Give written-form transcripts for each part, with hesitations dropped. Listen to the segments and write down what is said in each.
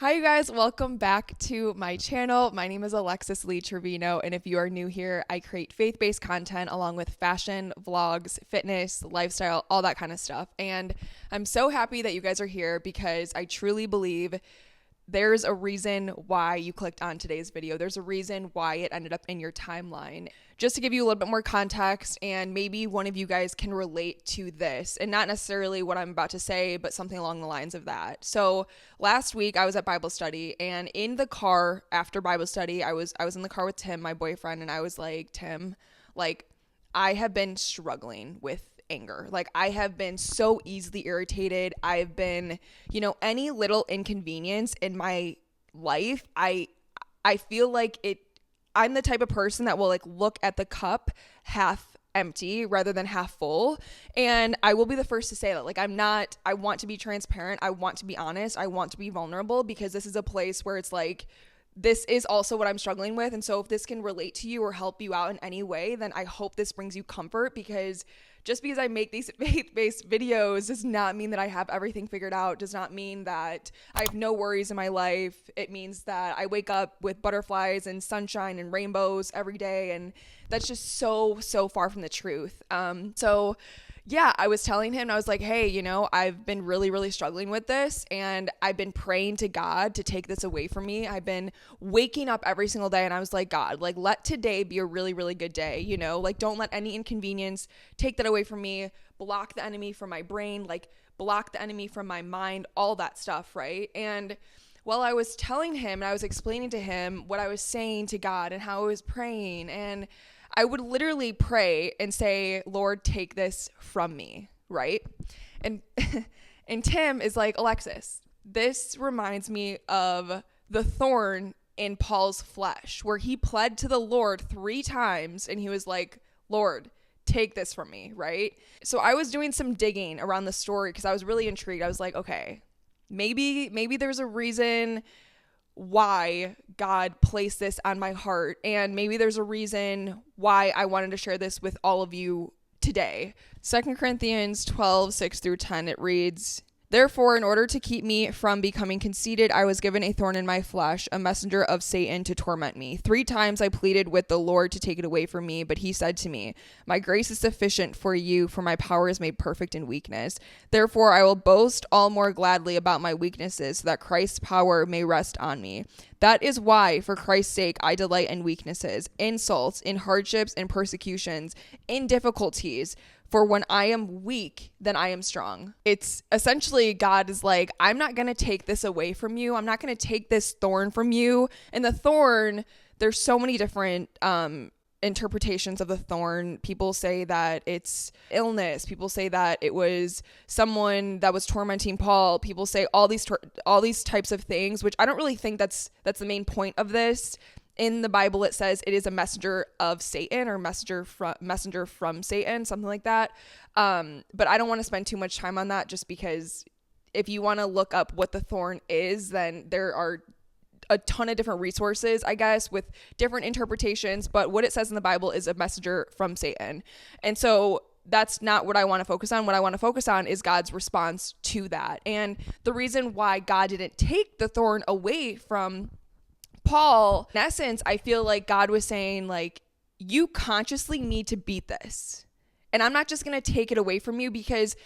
Hi, you guys. Welcome back to my channel. My name is Alexis Lee Trevino, and if you are new here, I create faith-based content along with fashion, vlogs, fitness, lifestyle, all that kind of stuff. And I'm so happy that you guys are here because I truly believe there's a reason why you clicked on today's video. There's a reason why it ended up in your timeline. Just to give you a little bit more context, and maybe one of you guys can relate to this, and not necessarily what I'm about to say, but something along the lines of that. So last week I was at Bible study, and in the car after Bible study, I was in the car with Tim, my boyfriend, and I was like, Tim, I have been struggling with anger. I have been so easily irritated. I've been, any little inconvenience in my life, I feel like I'm the type of person that will look at the cup half empty rather than half full. And I will be the first to say that I want to be transparent. I want to be honest. I want to be vulnerable because this is a place where it's this is also what I'm struggling with. And so if this can relate to you or help you out in any way, then I hope this brings you comfort, because just because I make these faith-based videos does not mean that I have everything figured out, does not mean that I have no worries in my life. It means that I wake up with butterflies and sunshine and rainbows every day. And that's just so far from the truth. Yeah, I was telling him, I was like, hey, I've been really struggling with this, and I've been praying to God to take this away from me. I've been waking up every single day, and I was like, God, let today be a really good day, don't let any inconvenience take that away from me. Block the enemy from my brain, block the enemy from my mind, all that stuff, right? And while I was telling him, and I was explaining to him what I was saying to God and how I was praying, and I would literally pray and say, Lord, take this from me, right? And and Tim is like, Alexis, this reminds me of the thorn in Paul's flesh, where he pled to the Lord 3 times, and he was like, Lord, take this from me, right? So I was doing some digging around the story because I was really intrigued. I was like, okay, maybe there's a reason why God placed this on my heart, and maybe there's a reason why I wanted to share this with all of you today. 2 Corinthians 12:6-10, it reads, therefore, in order to keep me from becoming conceited, I was given a thorn in my flesh, a messenger of Satan to torment me. 3 times I pleaded with the Lord to take it away from me, but he said to me, my grace is sufficient for you, for my power is made perfect in weakness. Therefore, I will boast all more gladly about my weaknesses, so that Christ's power may rest on me. That is why, for Christ's sake, I delight in weaknesses, insults, in hardships, in persecutions, in difficulties. For when I am weak, then I am strong. It's essentially God is like, I'm not going to take this away from you. I'm not going to take this thorn from you. And the thorn, there's so many different interpretations of the thorn. People say that it's illness. People say that it was someone that was tormenting Paul. People say all these types of things, which I don't really think that's the main point of this. In the Bible, it says it is a messenger of Satan, or messenger from Satan, something like that. But I don't want to spend too much time on that, just because if you want to look up what the thorn is, then there are a ton of different resources, I guess, with different interpretations. But what it says in the Bible is a messenger from Satan. And so that's not what I want to focus on. What I want to focus on is God's response to that. And the reason why God didn't take the thorn away from Paul, in essence, I feel like God was saying, you consciously need to beat this. And I'm not just going to take it away from you, because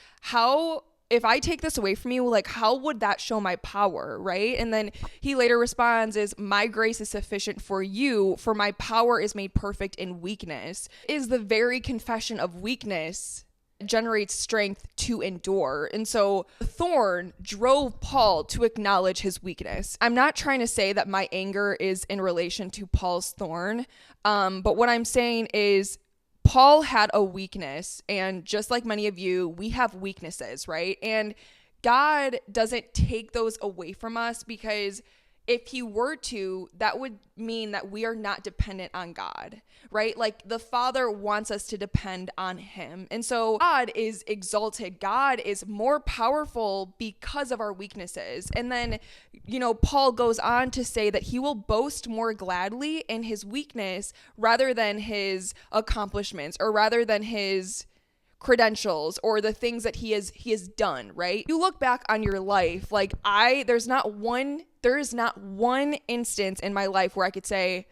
if I take this away from you, how would that show my power, right? And then he later responds is, my grace is sufficient for you, for my power is made perfect in weakness. Is the very confession of weakness generates strength to endure. And so the thorn drove Paul to acknowledge his weakness. I'm not trying to say that my anger is in relation to Paul's thorn, but what I'm saying is Paul had a weakness, and just like many of you, we have weaknesses, right? And God doesn't take those away from us, because if he were to, that would mean that we are not dependent on God, right? The Father wants us to depend on him. And so God is exalted. God is more powerful because of our weaknesses. And then, Paul goes on to say that he will boast more gladly in his weakness rather than his accomplishments, or rather than his credentials or the things that he has done, right? You look back on your life, like there is not one instance in my life where I could say,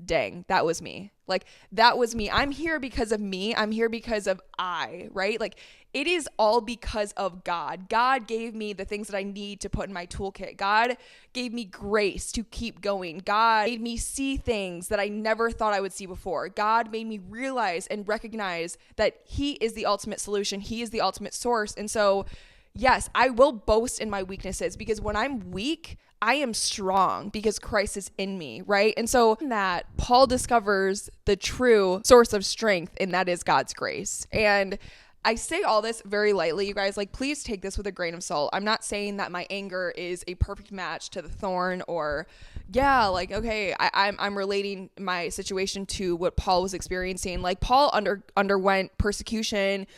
dang, that was me. Like, that was me. I'm here because of me. I'm here because of right? Like, it is all because of God. God gave me the things that I need to put in my toolkit. God gave me grace to keep going. God made me see things that I never thought I would see before. God made me realize and recognize that he is the ultimate solution. He is the ultimate source. And so, yes, I will boast in my weaknesses, because when I'm weak, I am strong because Christ is in me, right? And so that Paul discovers the true source of strength, and that is God's grace. And I say all this very lightly, you guys, like, please take this with a grain of salt. I'm not saying that my anger is a perfect match to the thorn, or okay, I'm relating my situation to what Paul was experiencing. Like, Paul underwent persecution.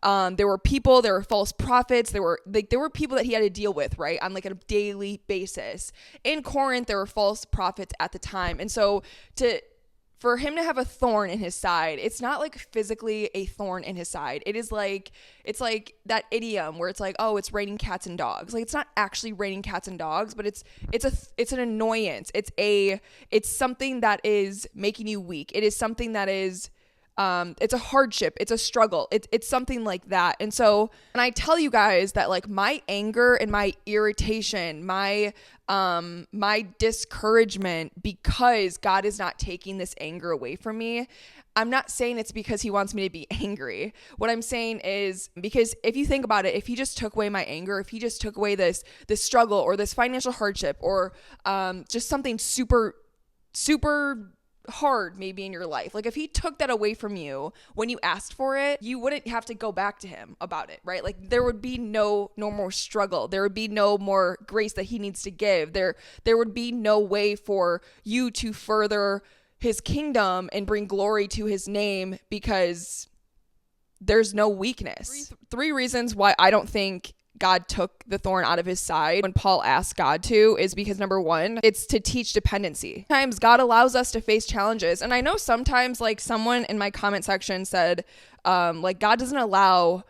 There were false prophets. There were people that he had to deal with, right, on like a daily basis. In Corinth, there were false prophets at the time. And so for him to have a thorn in his side, it's not like physically a thorn in his side. It's like that idiom where it's like, oh, it's raining cats and dogs. Like, it's not actually raining cats and dogs, but it's an annoyance. It's something that is making you weak. It is something that is, it's a hardship. It's a struggle. It's something like that. And so, and I tell you guys that, like, my anger and my irritation, my discouragement, because God is not taking this anger away from me, I'm not saying it's because he wants me to be angry. What I'm saying is, because if you think about it, if he just took away my anger, if he just took away this struggle or this financial hardship, or just something super, super hard maybe in your life, like if he took that away from you when you asked for it, you wouldn't have to go back to him about it, right? Like, there would be no more struggle. There would be no more grace that he needs to give. There would be no way for you to further his kingdom and bring glory to his name, because there's no weakness. Three reasons why I don't think God took the thorn out of his side when Paul asked God to is because, number one, it's to teach dependency. Sometimes God allows us to face challenges. And I know sometimes, like, someone in my comment section said, like, God doesn't allow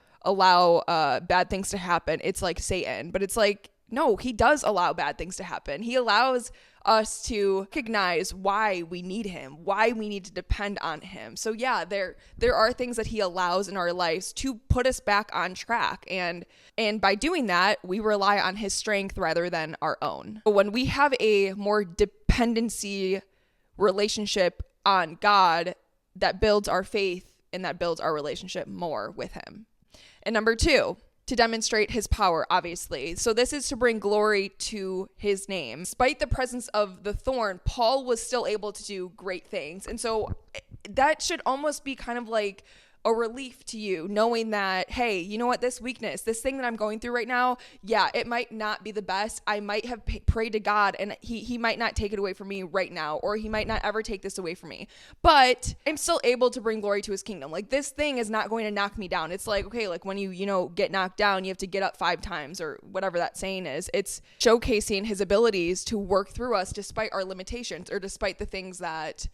bad things to happen. It's like Satan. But it's like, no, he does allow bad things to happen. He allows us to recognize why we need him, why we need to depend on him. So yeah, there are things that he allows in our lives to put us back on track. And by doing that, we rely on his strength rather than our own. When we have a more dependency relationship on God, that builds our faith and that builds our relationship more with him. And number two, to demonstrate his power, obviously. So this is to bring glory to his name. Despite the presence of the thorn, Paul was still able to do great things. And so that should almost be kind of like a relief to you, knowing that, hey, you know what, this weakness, this thing that I'm going through right now, yeah, it might not be the best. I might have prayed to God and he might not take it away from me right now, or he might not ever take this away from me, but I'm still able to bring glory to his kingdom. Like, this thing is not going to knock me down. It's like, okay, like when you get knocked down, you have to get up 5 times or whatever that saying is. It's showcasing his abilities to work through us despite our limitations, or despite the things that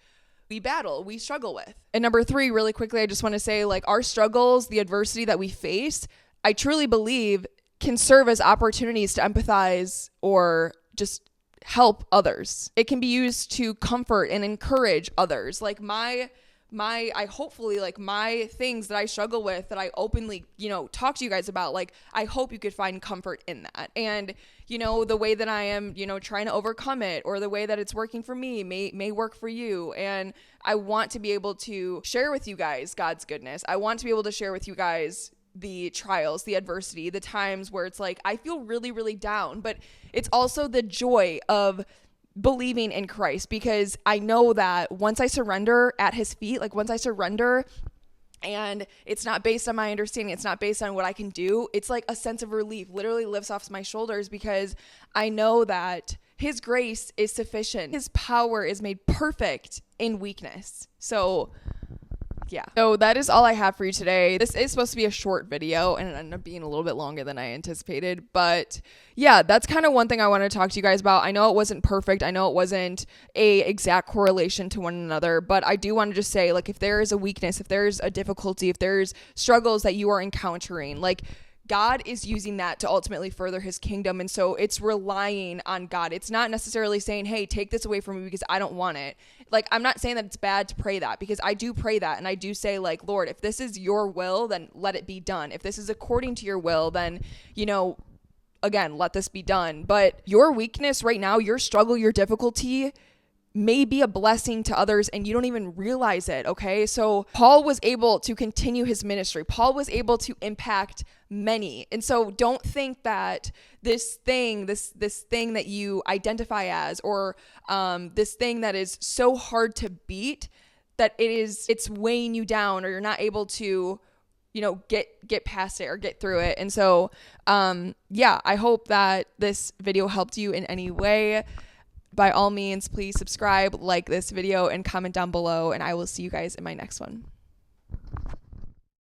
we struggle with. And number 3, really quickly, I just want to say, like, our struggles, the adversity that we face, I truly believe can serve as opportunities to empathize or just help others. It can be used to comfort and encourage others. Like I hopefully, like, my things that I struggle with, that I openly, talk to you guys about, like, I hope you could find comfort in that. And, the way that I am, trying to overcome it, or the way that it's working for me may work for you. And I want to be able to share with you guys God's goodness. I want to be able to share with you guys the trials, the adversity, the times where it's like, I feel really, really down, but it's also the joy of believing in Christ, because I know that once I surrender at his feet, like once I surrender, and it's not based on my understanding, it's not based on what I can do, it's like a sense of relief literally lifts off my shoulders, because I know that his grace is sufficient. His power is made perfect in weakness. So yeah. So that is all I have for you today. This is supposed to be a short video and it ended up being a little bit longer than I anticipated. But yeah, that's kind of one thing I want to talk to you guys about. I know it wasn't perfect. I know it wasn't a exact correlation to one another, but I do want to just say, like, if there is a weakness, if there's a difficulty, if there's struggles that you are encountering, like, God is using that to ultimately further his kingdom. And so it's relying on God. It's not necessarily saying, hey, take this away from me because I don't want it. Like, I'm not saying that it's bad to pray that, because I do pray that. And I do say, like, Lord, if this is your will, then let it be done. If this is according to your will, then, you know, again, let this be done. But your weakness right now, your struggle, your difficulty may be a blessing to others and you don't even realize it. Okay. So Paul was able to continue his ministry. Paul was able to impact many. And so don't think that this thing that you identify as, or this thing that is so hard to beat, that it's weighing you down, or you're not able to, you know, get past it or get through it. And so, yeah, I hope that this video helped you in any way. By all means, please subscribe, like this video, and comment down below, and I will see you guys in my next one.